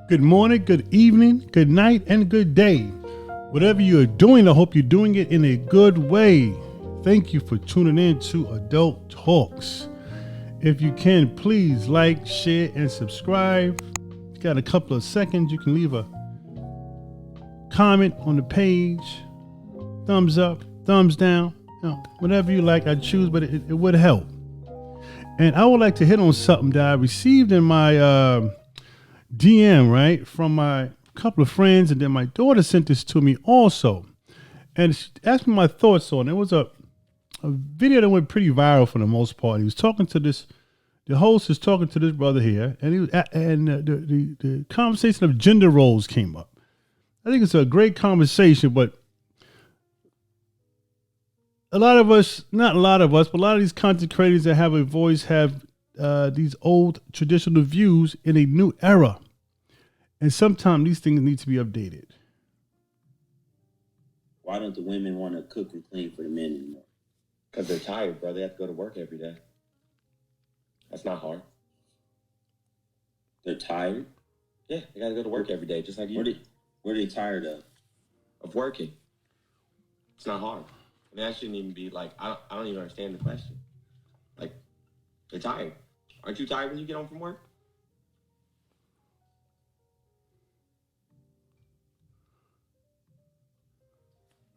Good morning, good evening, good night, and good day. Whatever you are doing, I hope you're doing it in a good way. Thank you for tuning in to Adult Talks. If you can, please like, share, and subscribe. You got a couple of seconds, you can leave a comment on the page. Thumbs up, thumbs down, whatever you like, I choose, but it would help. And I would like to hit on something that I received in my DM, right, from my couple of friends, and then my daughter sent this to me also, and she asked me my thoughts on it. It was a video that went pretty viral for the most part. He was talking to the host is talking to this brother here, and the conversation of gender roles came up. I think it's a great conversation, but a lot of us, not a lot of us, but a lot of these content creators that have a voice have these old traditional views in a new era. And sometimes these things need to be updated. Why don't the women want to cook and clean for the men anymore? Because they're tired, bro. They have to go to work every day. That's not hard. They're tired? Yeah, they got to go to work every day, just like you. What are they tired of? Of working. It's not hard. And that shouldn't even be like, I don't even understand the question. Like, they're tired. Aren't you tired when you get home from work?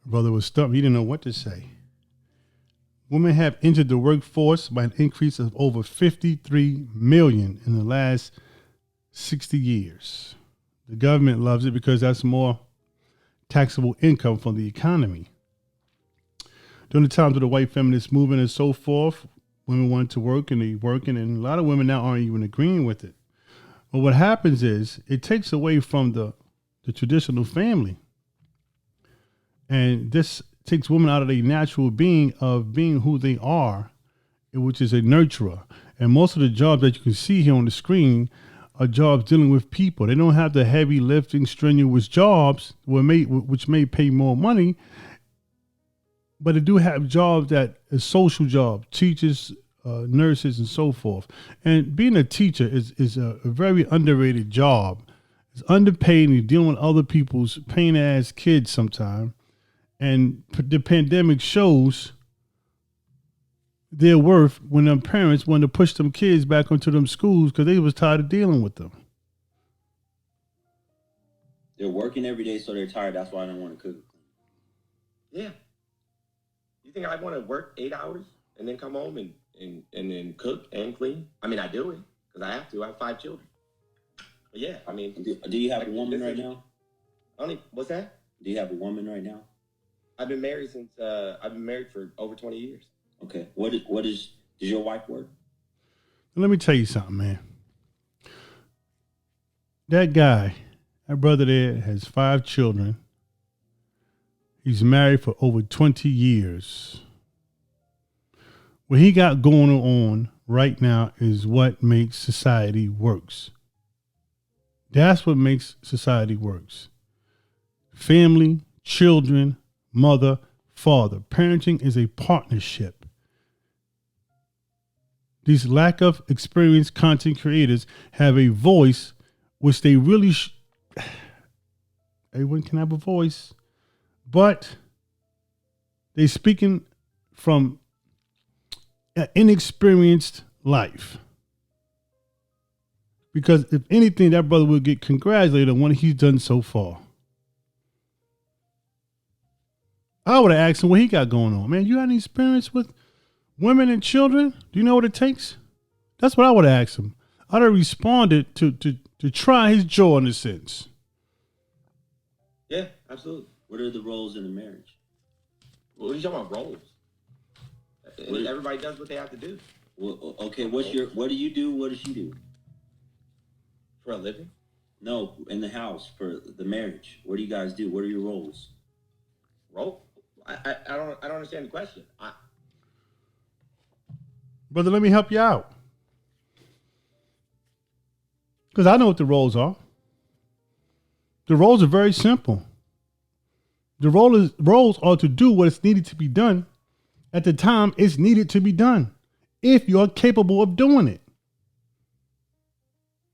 Brother was stumped. He didn't know what to say. Women have entered the workforce by an increase of over 53 million in the last 60 years. The government loves it because that's more taxable income from the economy. During the times of the white feminist movement and so forth, women wanted to work and they working, and a lot of women now aren't even agreeing with it. But what happens is it takes away from the traditional family. And this takes women out of their natural being of being who they are, which is a nurturer. And most of the jobs that you can see here on the screen are jobs dealing with people. They don't have the heavy lifting, strenuous jobs which may pay more money, but they do have jobs that are social jobs, teachers, nurses, and so forth. And being a teacher is a very underrated job. It's underpaid, and you're dealing with other people's pain-ass kids sometimes. And the pandemic shows their worth when them parents wanted to push them kids back into them schools because they was tired of dealing with them. They're working every day, so they're tired. That's why I don't want to cook. Yeah. You think I want to work 8 hours and then come home and then cook and clean? I mean, I do it because I have to. I have 5 children. But yeah, I mean. Do you have a woman right now? What's that? Do you have a woman right now? I've been married for over 20 years. Okay. Does your wife work? Let me tell you something, man. That guy, that brother there, has 5 children. He's married for over 20 years. What he got going on right now is what makes society works. That's what makes society works. Family, children, mother, father. Parenting is a partnership. These lack of experienced content creators have a voice which they really everyone can have a voice, but they're speaking from an inexperienced life. Because if anything, that brother will get congratulated on what he's done so far. I would have asked him what he got going on. Man, you got any experience with women and children? Do you know what it takes? That's what I would have asked him. I'd have responded to try his jaw in a sense. Yeah, absolutely. What are the roles in a marriage? What are you talking about, roles? Everybody does what they have to do. Well, okay, what do you do? What does she do? For a living? No, in the house, for the marriage. What do you guys do? What are your roles? Role? I don't understand the question. Brother, let me help you out. Because I know what the roles are. The roles are very simple. The roles are to do what is needed to be done at the time it's needed to be done, if you're capable of doing it.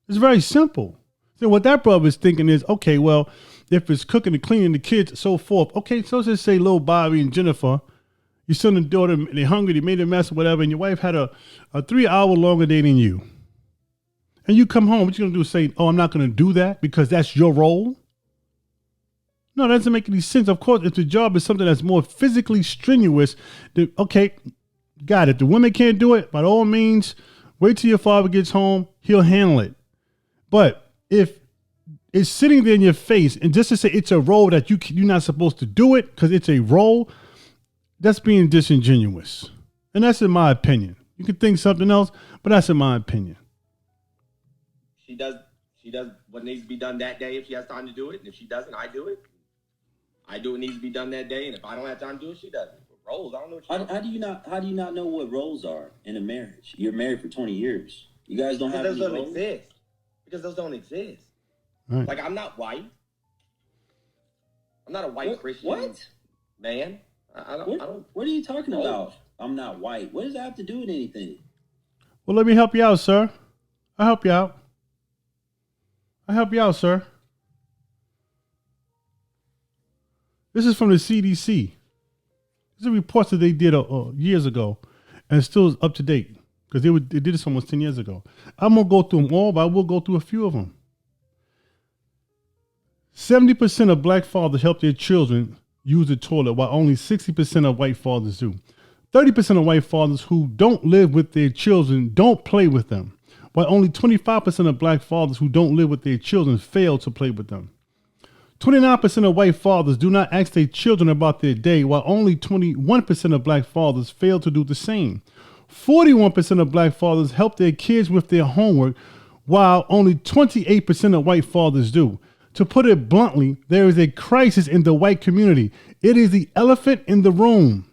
It's very simple. So what that brother is thinking is, okay, well, if it's cooking and cleaning the kids, so forth. Okay, so let's just say little Bobby and Jennifer, your son and daughter, they're hungry, they made a mess or whatever, and your wife had a 3-hour longer day than you. And you come home, what you gonna do? Say, oh, I'm not gonna do that because that's your role? No, that doesn't make any sense. Of course, if the job is something that's more physically strenuous, then, okay, got it. The women can't do it, by all means, wait till your father gets home, he'll handle it. But if it's sitting there in your face, and just to say it's a role that you're not supposed to do it because it's a role, that's being disingenuous. And that's in my opinion. You can think something else, but that's in my opinion. She does what needs to be done that day if she has time to do it. And if she doesn't, I do it. I do what needs to be done that day. And if I don't have time to do it, she doesn't. Roles, I don't know what How do you not know what roles are in a marriage? You're married for 20 years. You guys don't have those any don't roles? exist. Because those don't exist. Right. Like, I'm not white. I'm not a white Christian. What? Man. I don't. What are you talking about? I'm not white. What does that have to do with anything? Well, let me help you out, sir. I'll help you out. Sir. This is from the CDC. These are reports that they did years ago, and it's still up to date because they did this almost 10 years ago. I'm gonna go through them all, but I will go through a few of them. 70% of black fathers help their children use the toilet, while only 60% of white fathers do. 30% of white fathers who don't live with their children don't play with them, while only 25% of black fathers who don't live with their children fail to play with them. 29% of white fathers do not ask their children about their day, while only 21% of black fathers fail to do the same. 41% of black fathers help their kids with their homework, while only 28% of white fathers do. To put it bluntly, there is a crisis in the white community. It is the elephant in the room.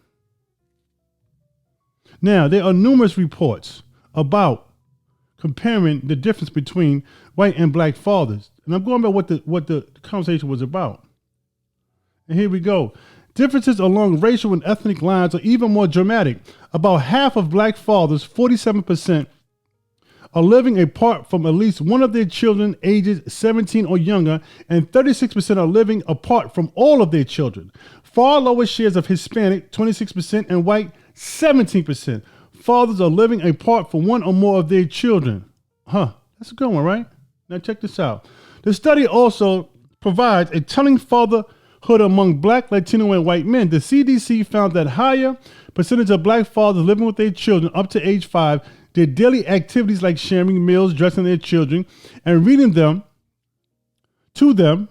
Now, there are numerous reports about comparing the difference between white and black fathers. And I'm going by what the conversation was about. And here we go. Differences along racial and ethnic lines are even more dramatic. About half of black fathers, 47%, are living apart from at least one of their children ages 17 or younger, and 36% are living apart from all of their children. Far lower shares of Hispanic, 26%, and white, 17%. Fathers are living apart from one or more of their children. That's a good one, right? Now check this out. The study also provides a telling fatherhood among black, Latino, and white men. The CDC found that higher percentage of black fathers living with their children up to age 5 did daily activities like sharing meals, dressing their children, and reading them to them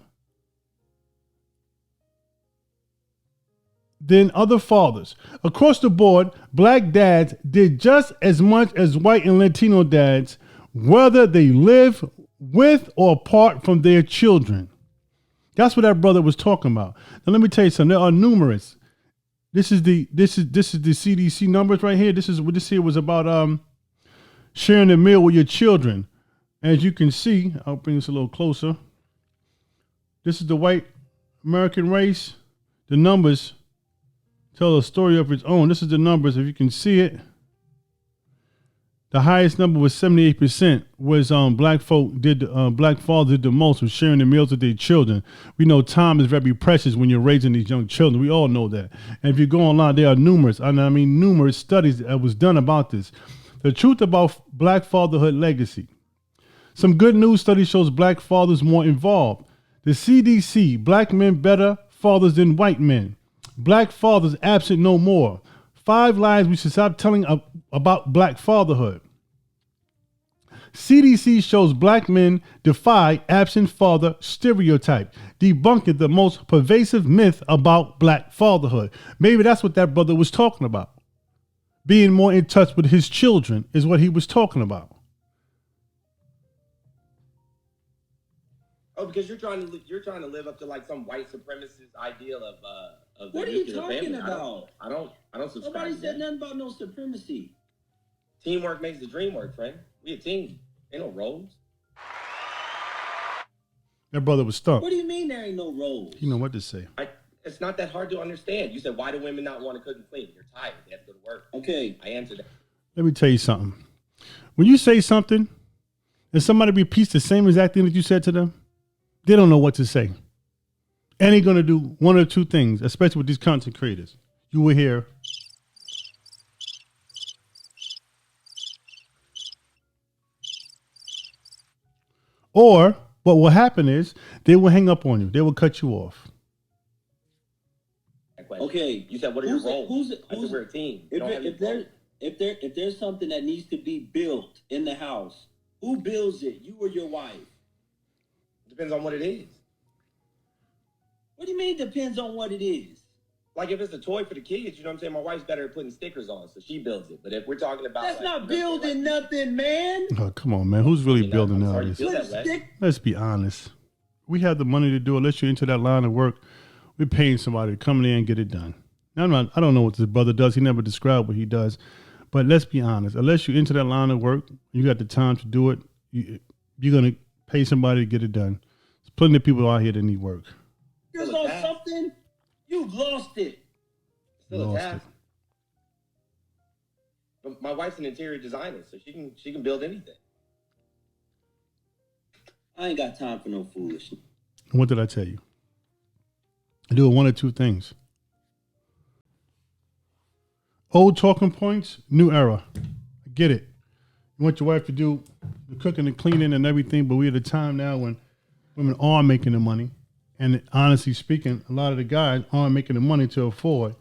than other fathers. Across the board, black dads did just as much as white and Latino dads, whether they live with or apart from their children. That's what that brother was talking about. Now let me tell you something. There are numerous. This is the CDC numbers right here. This is what this here was about. Sharing a meal with your children. As you can see, I'll bring this a little closer. This is the white American race. The numbers tell a story of its own. This is the numbers. If you can see it, the highest number was 78%. Was black fathers did the most with sharing the meals with their children. We know time is very precious when you're raising these young children. We all know that. And if you go online, there are numerous studies that was done about this. The truth about black fatherhood legacy. Some good news study shows black fathers more involved. The CDC, black men better fathers than white men. Black fathers absent no more. 5 lies we should stop telling about black fatherhood. CDC shows black men defy absent father stereotype, debunking the most pervasive myth about black fatherhood. Maybe that's what that brother was talking about. Being more in touch with his children is what he was talking about. Oh, because you're trying to live up to like some white supremacist ideal of the What are you nuclear talking family. about? I don't subscribe. Nobody to said that. nothing about no supremacy. Teamwork makes the dream work, friend. We a team. Ain't no roles. That brother was stumped. What do you mean there ain't no roles? You know what to say. It's not that hard to understand. You said, why do women not want to cook and clean? They're tired. They have to go to work. Okay. I answered that. Let me tell you something. When you say something and somebody repeats the same exact thing that you said to them, they don't know what to say. And they're going to do one or two things, especially with these content creators. You will hear, or what will happen is they will hang up on you. They will cut you off. Okay, You said, what are your roles? I who's said, we're a team. You don't have any roles. if there's something that needs to be built in the house, who builds it? You or your wife? Depends on what it is. What do you mean depends on what it is? Like if it's a toy for the kids, you know what I'm saying? My wife's better at putting stickers on, so she builds it. But if we're talking about That's like, not you know, building nothing, man. Oh, come on, man. Who's really You know, building I'm sorry nowadays? to feel Put a that way. stick. Let's be honest. We have the money to do it. Unless you're into that line of work, we're paying somebody to come in there and get it done. Now, I don't know what this brother does. He never described what he does. But let's be honest. Unless you're into that line of work, you got the time to do it, you're going to pay somebody to get it done. There's plenty of people out here that need work. You're Still a on task. something, you've lost it. Still a Lost task. But my wife's an interior designer, so she can build anything. I ain't got time for no foolishness. And what did I tell you? I do one or two things. Old talking points, new era. I get it. You want your wife to do the cooking and cleaning and everything, but we're at a time now when women are making the money. And honestly speaking, a lot of the guys aren't making the money to afford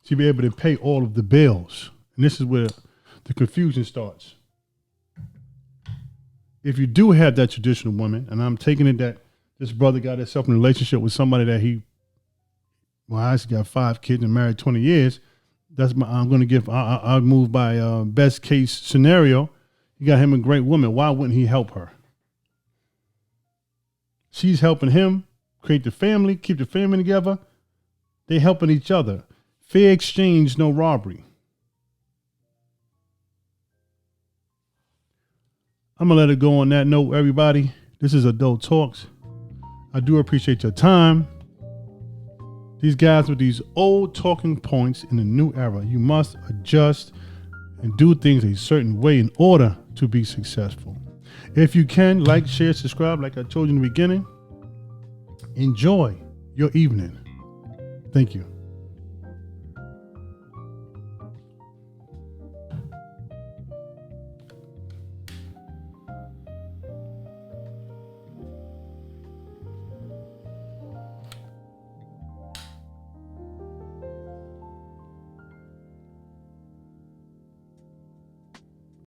to be able to pay all of the bills. And this is where the confusion starts. If you do have that traditional woman, and I'm taking it that this brother got himself in a relationship with somebody that I actually got 5 kids and married 20 years. I'm going to give, I'll move by best case scenario. You got him a great woman. Why wouldn't he help her? She's helping him create the family, keep the family together. They helping each other. Fair exchange, no robbery. I'm going to let it go on that note, everybody. This is Adult Talks. I do appreciate your time. These guys with these old talking points in the new era, you must adjust and do things a certain way in order to be successful. If you can, like, share, subscribe, like I told you in the beginning. Enjoy your evening. Thank you.